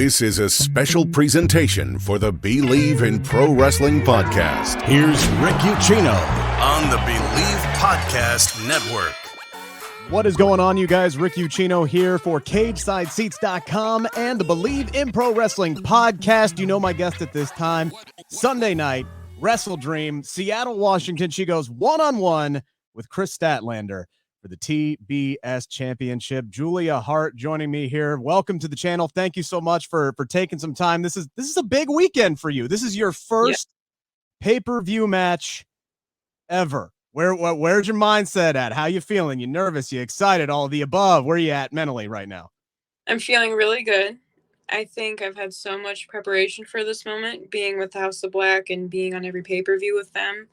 This is a special presentation for the Believe in Pro Wrestling podcast. Here's Rick Ucchino on the Believe Podcast Network. What is going on, you guys? Rick Ucchino here for CagesideSeats.com and the Believe in Pro Wrestling podcast. You know my guest at this time, Sunday night, WrestleDream, Seattle, Washington. She goes one-on-one with Kris Statlander for the TBS Championship. Julia Hart joining me here. Welcome to the channel. Thank you so much for taking some time. This is a big weekend for you. This is your first pay-per-view match ever. Where's your mindset at? How you feeling? You nervous? You excited? All of the above. Where are you at mentally right now? I'm feeling really good. I think I've had so much preparation for this moment, being with House of Black and being on every pay-per-view with them.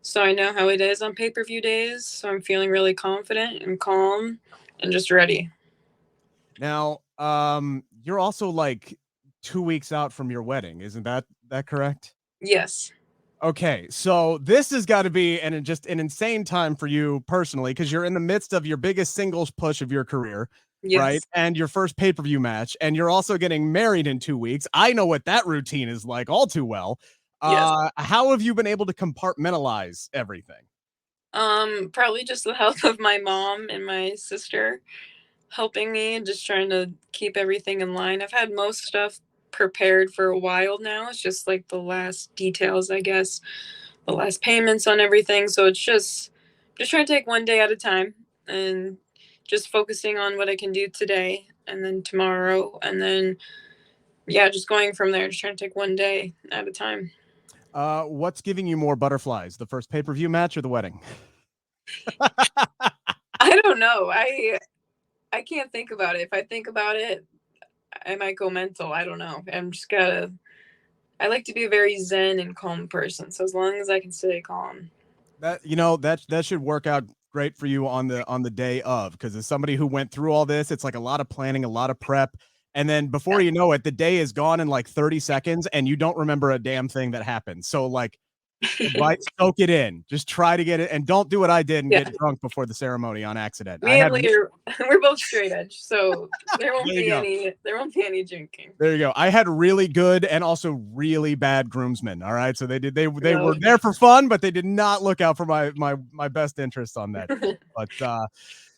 So I know how it is on pay-per-view days. So I'm feeling really confident and calm and just ready. Now, you're also like 2 weeks out from your wedding. Isn't that correct? Yes. Okay, so this has got to be an insane time for you personally, because you're in the midst of your biggest singles push of your career, yes, right? And your first pay-per-view match, and you're also getting married in 2 weeks. I know what that routine is like all too well. Yes. How have you been able to compartmentalize everything? Probably just the help of my mom and my sister helping me, just trying to keep everything in line. I've had most stuff prepared for a while now. It's just like the last details, I guess, the last payments on everything. So it's just trying to take one day at a time and just focusing on what I can do today and then tomorrow, and then just going from there, just trying to take one day at a time. What's giving you more butterflies, the first pay-per-view match or the wedding? I don't know. I can't think about it. If I think about it, I might go mental. I don't know. I like to be a very zen and calm person. So as long as I can stay calm. That should work out great for you on the day of, because as somebody who went through all this, it's like a lot of planning, a lot of prep. And then before you know it, the day is gone in like 30 seconds and you don't remember a damn thing that happened. So like, soak it in. Just try to get it, and don't do what I did and get drunk before the ceremony on accident. We're both straight edge, so there won't be any drinking. There you go. I had really good and also really bad groomsmen. All right, so they were there for fun, but they did not look out for my best interests on that. But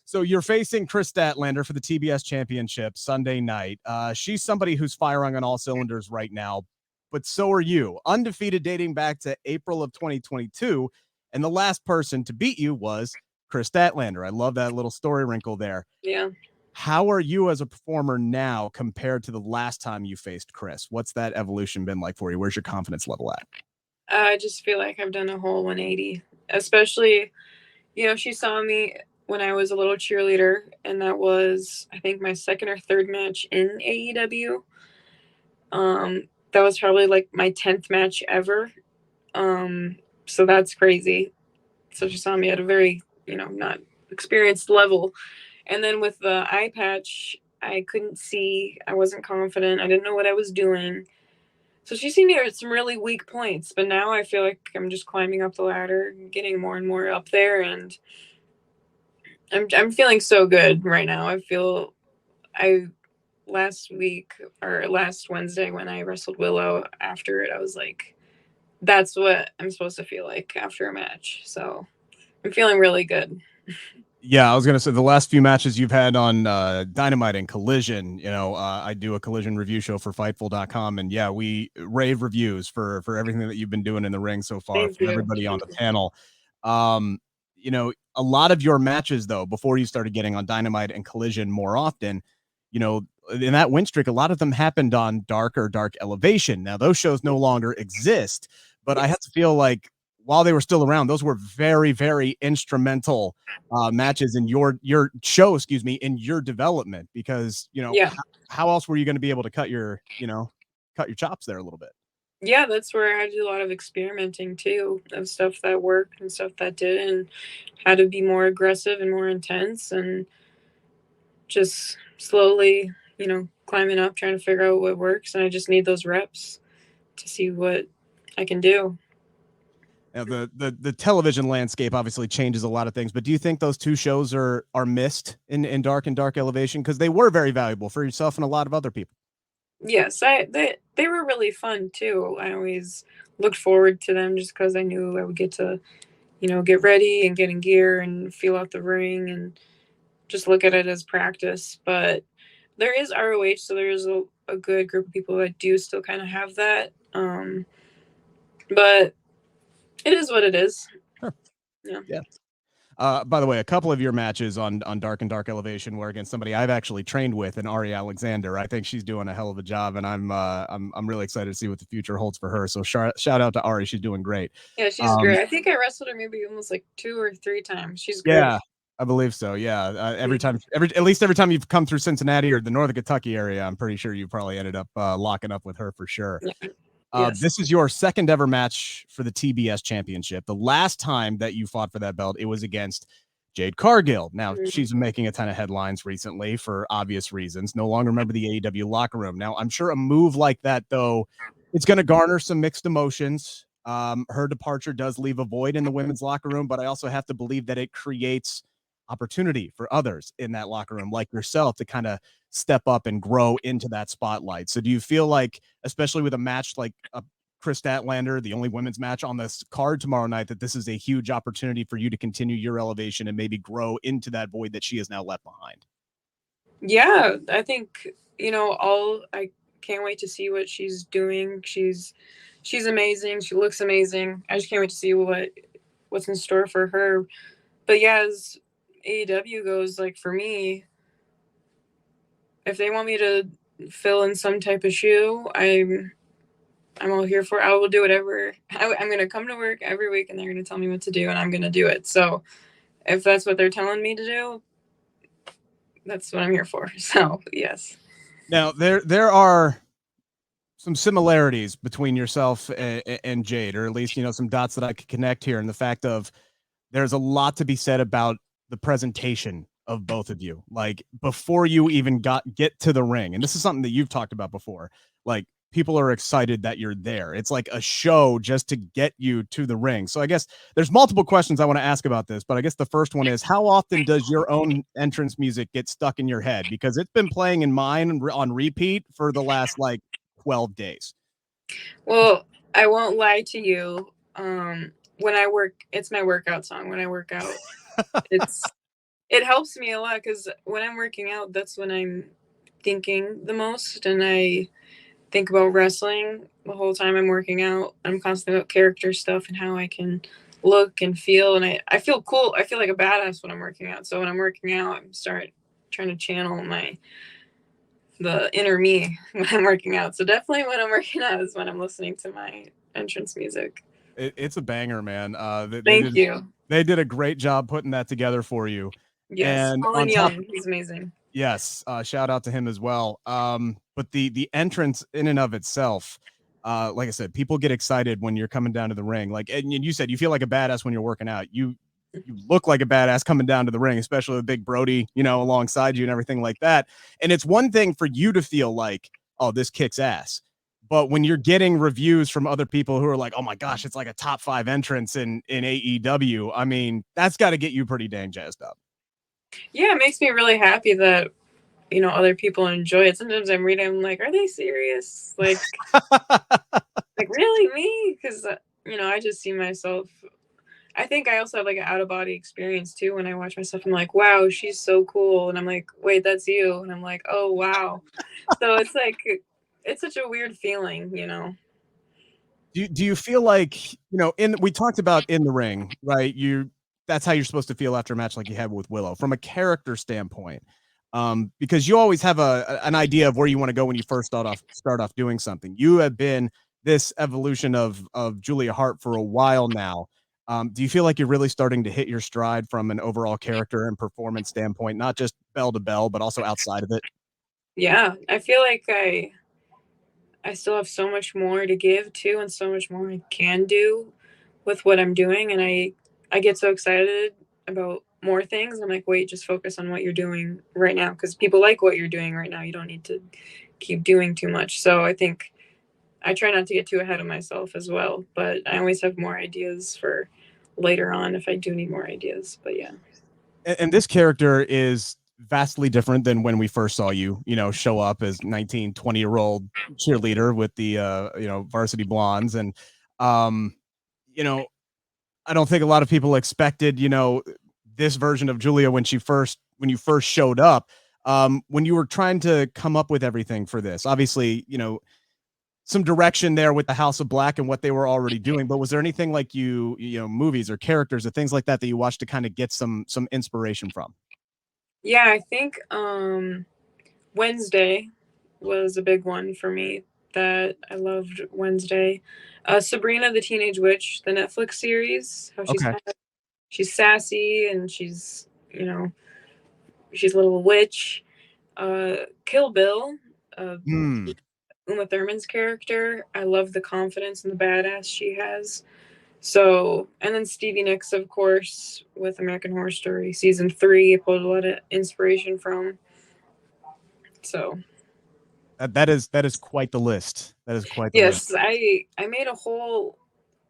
so you're facing Kris Statlander for the TBS Championship Sunday night. She's somebody who's firing on all cylinders right now, but so are you. Undefeated dating back to April of 2022, and the last person to beat you was Kris Statlander. I love that little story wrinkle there. Yeah. How are you as a performer now compared to the last time you faced Kris? What's that evolution been like for you? Where's your confidence level at? I just feel like I've done a whole 180, especially, she saw me when I was a little cheerleader, and that was, I think, my second or third match in AEW. That was probably like my 10th match ever. So that's crazy. So she saw me at a very, not experienced level. And then with the eye patch, I couldn't see. I wasn't confident. I didn't know what I was doing. So she seen me at some really weak points. But now I feel like I'm just climbing up the ladder, getting more and more up there. And I'm feeling so good right now. Last week or last Wednesday when I wrestled Willow, after it, I was like, that's what I'm supposed to feel like after a match. So I'm feeling really good. Yeah, I was going to say the last few matches you've had on Dynamite and Collision, I do a Collision review show for Fightful.com, and we rave reviews for everything that you've been doing in the ring so far. From everybody on the panel. A lot of your matches, though, before you started getting on Dynamite and Collision more often, in that win streak, a lot of them happened on Dark or Dark Elevation. Now, those shows no longer exist, but I have to feel like while they were still around, those were very, very instrumental matches in your show, in your development, because, how else were you going to be able to cut your chops there a little bit? Yeah, that's where I had to do a lot of experimenting too, of stuff that worked and stuff that didn't, how to be more aggressive and more intense, and just slowly, climbing up, trying to figure out what works. And I just need those reps to see what I can do. Now, the television landscape obviously changes a lot of things, but do you think those two shows are missed in Dark and Dark Elevation? Because they were very valuable for yourself and a lot of other people. Yes, they were really fun too. I always looked forward to them just because I knew I would get to, get ready and get in gear and feel out the ring and just look at it as practice. But there is ROH, so there is a good group of people that do still kind of have that. But it is what it is. Huh. Yeah. Yeah. By the way, a couple of your matches on Dark and Dark Elevation were against somebody I've actually trained with, and Ari Alexander. I think she's doing a hell of a job, and I'm really excited to see what the future holds for her. So shout out to Ari, she's doing great. Yeah, she's great. I think I wrestled her maybe almost like 2 or 3 times. She's great. Yeah, I believe so. Yeah, every time you've come through Cincinnati or the Northern Kentucky area, I'm pretty sure you probably ended up locking up with her for sure. Yeah. Yes. This is your second ever match for the TBS championship. The last time that you fought for that belt, it was against Jade Cargill. Now, she's been making a ton of headlines recently for obvious reasons. No longer remember the AEW locker room. Now, I'm sure a move like that, though, it's going to garner some mixed emotions. Her departure does leave a void in the women's locker room, but I also have to believe that it creates opportunity for others in that locker room, like yourself, to kind of step up and grow into that spotlight. So do you feel like, especially with a match like Kris Statlander, the only women's match on this card tomorrow night, that this is a huge opportunity for you to continue your elevation and maybe grow into that void that she has now left behind? Yeah, I think, I can't wait to see what she's doing. She's amazing. She looks amazing. I just can't wait to see what's in store for her. But yeah, as AEW goes, like for me, if they want me to fill in some type of shoe, I'm all here for it. I will do whatever. I'm going to come to work every week and they're going to tell me what to do and I'm going to do it. So if that's what they're telling me to do, that's what I'm here for. So yes. Now there are some similarities between yourself and Jade, or at least, some dots that I could connect here. And the fact of, there's a lot to be said about the presentation of both of you. Like before you even get to the ring. And this is something that you've talked about before. Like people are excited that you're there. It's like a show just to get you to the ring. So I guess there's multiple questions I want to ask about this, but I guess the first one is, how often does your own entrance music get stuck in your head? Because it's been playing in mine on repeat for the last 12 days. Well, I won't lie to you. When I work, it's my workout song. When I work out, it helps me a lot because when I'm working out, that's when I'm thinking the most, and I think about wrestling the whole time I'm working out. I'm constantly about character stuff and how I can look and feel, and I feel cool. I feel like a badass when I'm working out. So when I'm working out, I'm trying to channel the inner me when I'm working out. So definitely when I'm working out is when I'm listening to my entrance music. It's a banger, man. Thank you. They did a great job putting that together for you. Yes, and Colin Young, he's amazing. Yes, shout out to him as well. But the entrance in and of itself, like I said, people get excited when you're coming down to the ring. And you said you feel like a badass when you're working out. You look like a badass coming down to the ring, especially with big Brody, alongside you and everything like that. And it's one thing for you to feel like, oh, this kicks ass. But when you're getting reviews from other people who are like, oh my gosh, it's like a top 5 entrance in AEW, I mean, that's got to get you pretty dang jazzed up. Yeah, it makes me really happy that, other people enjoy it. Sometimes I'm reading, I'm like, are they serious? Like, like really me? Because, I just see myself. I think I also have like an out of body experience too. When I watch myself, I'm like, wow, she's so cool. And I'm like, wait, that's you. And I'm like, oh, wow. So it's like, it's such a weird feeling, Do you feel like, we talked about in the ring, right? That's how you're supposed to feel after a match like you had with Willow from a character standpoint. Because you always have an idea of where you want to go when you first start off doing something. You have been this evolution of Julia Hart for a while now. Do you feel like you're really starting to hit your stride from an overall character and performance standpoint, not just bell to bell, but also outside of it? Yeah, I feel like I still have so much more to give too, and so much more I can do with what I'm doing. And I get so excited about more things. I'm like, wait, just focus on what you're doing right now. Cause people like what you're doing right now. You don't need to keep doing too much. So I think I try not to get too ahead of myself as well, but I always have more ideas for later on if I do need more ideas, but yeah. And this character is vastly different than when we first saw you, show up as 19, 20-year-old cheerleader with the, varsity blondes. And, I don't think a lot of people expected, this version of Julia when you first showed up. When you were trying to come up with everything for this, obviously, some direction there with the House of Black and what they were already doing. But was there anything like movies or characters or things like that you watched to kind of get some inspiration from? Yeah, I think Wednesday was a big one for me. That I loved Wednesday. Sabrina the Teenage Witch, the Netflix series. How Okay. She's sassy and she's a little witch. Kill Bill. Uma Thurman's character. I love the confidence and the badass she has. So, and then Stevie Nicks, of course, with American Horror Story season 3, I pulled a lot of inspiration from. So that is quite the list. That is quite the list. Yes, I made a whole,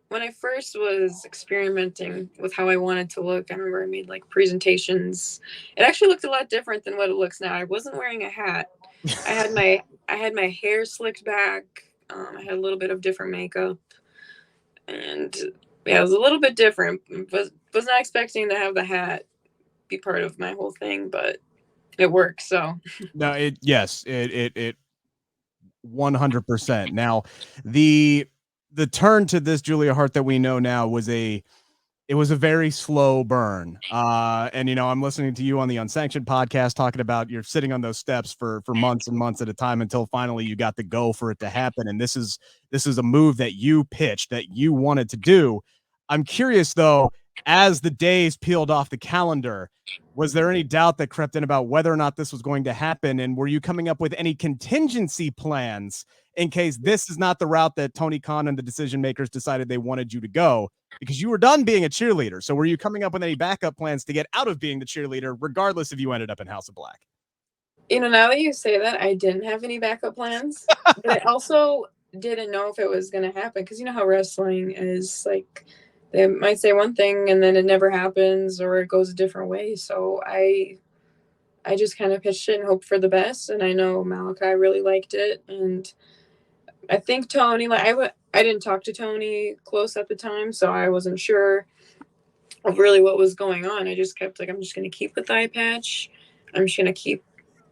when I first was experimenting with how I wanted to look, I remember I made like presentations. It actually looked a lot different than what it looks now. I wasn't wearing a hat. I had my hair slicked back. I had a little bit of different makeup, and yeah, it was a little bit different. Was not expecting to have the hat be part of my whole thing, but it works. So no, it 100%. Now, the turn to this Julia Hart that we know now was a very slow burn. And I'm listening to you on the Unsanctioned podcast talking about you're sitting on those steps for months and months at a time until finally you got the go for it to happen. And this is a move that you pitched, that you wanted to do. I'm curious though, as the days peeled off the calendar, was there any doubt that crept in about whether or not this was going to happen? And were you coming up with any contingency plans in case this is not the route that Tony Khan and the decision makers decided they wanted you to go? Because you were done being a cheerleader. So were you coming up with any backup plans to get out of being the cheerleader, regardless if you ended up in House of Black? Now that you say that, I didn't have any backup plans, but I also didn't know if it was going to happen. Because you know how wrestling is, like, they might say one thing and then it never happens or it goes a different way. So I just kind of pitched it and hoped for the best. And I know Malachi really liked it. And I think Tony, I didn't talk to Tony close at the time, so I wasn't sure of really what was going on. I just kept I'm just going to keep with the eye patch. I'm just going to keep,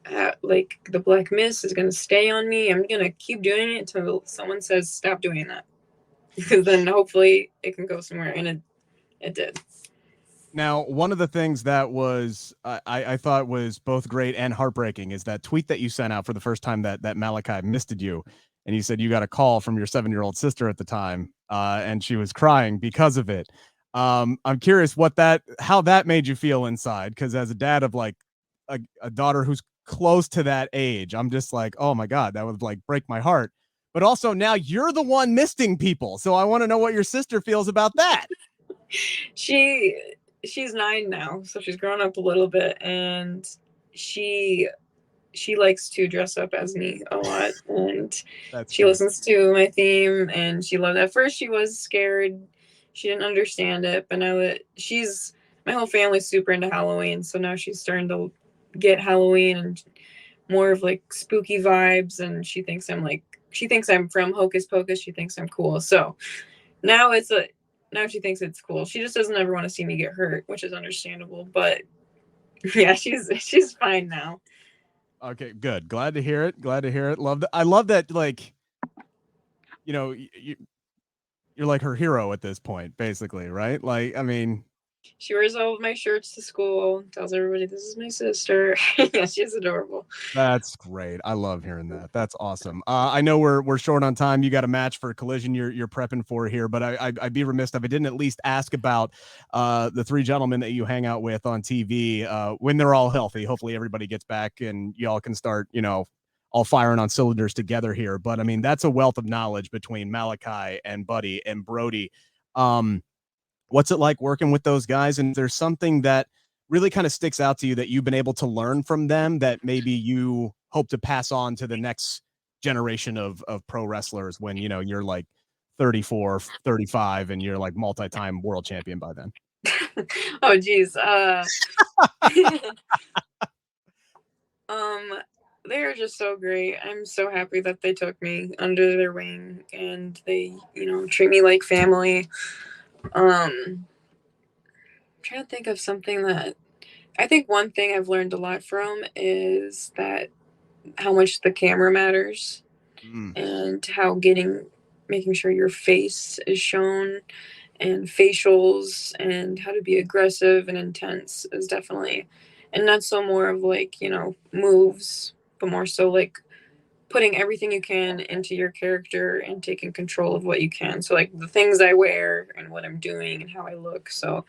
the black mist is going to stay on me. I'm going to keep doing it until someone says, stop doing that. Because then hopefully it can go somewhere. And it did. Now, one of the things that was I thought was both great and heartbreaking is that tweet that you sent out for the first time that Malachi misted you. And you said you got a call from your 7-year-old sister at the time, and she was crying because of it. I'm curious how that made you feel inside, because as a dad of like a daughter who's close to that age, I'm just like, oh my God, that would like break my heart. But also now you're the one misting people, so I want to know what your sister feels about that. She's 9 now, so she's grown up a little bit, and she likes to dress up as me a lot, and she listens to my theme, and she loved it. At first she was scared, she didn't understand it, but now that my whole family's super into Halloween, so now she's starting to get Halloween and more of like spooky vibes, and she thinks I'm from Hocus Pocus. She thinks I'm cool, so now she thinks it's cool. She just doesn't ever want to see me get hurt, which is understandable, but yeah, she's fine now. Okay, good. Glad to hear it. I love that. Like, you're like her hero at this point, basically, right? Like, I mean, she wears all of my shirts to school, tells everybody this is my sister. Yeah, she's adorable. That's great. I love hearing that. That's awesome. I know we're short on time. You got a match for Collision you're prepping for here, but I'd be remiss if I didn't at least ask about the 3 gentlemen that you hang out with on TV when they're all healthy. Hopefully everybody gets back and y'all can start, all firing on cylinders together here. But I mean, that's a wealth of knowledge between Malachi and Buddy and Brody. What's it like working with those guys? And there's something that really kind of sticks out to you that you've been able to learn from them that maybe you hope to pass on to the next generation of pro wrestlers when, you're like 34, 35 and you're like multi-time world champion by then? Oh, geez. They're just so great. I'm so happy that they took me under their wing and they, treat me like family. I'm trying to think of something that I think one thing I've learned a lot from is that how much the camera matters and how making sure your face is shown and facials and how to be aggressive and intense is definitely, and not so more of like, moves, but more so like putting everything you can into your character and taking control of what you can. So like the things I wear and what I'm doing and how I look. So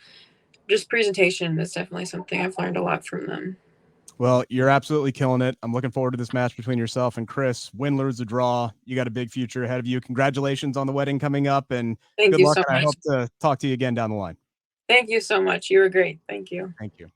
just presentation is definitely something I've learned a lot from them. Well, you're absolutely killing it. I'm looking forward to this match between yourself and Kris. Win, lose, or draw, you got a big future ahead of you. Congratulations on the wedding coming up, and Thank good you luck. so And I much. hope to talk to you again down the line. Thank you so much. You were great. Thank you. Thank you.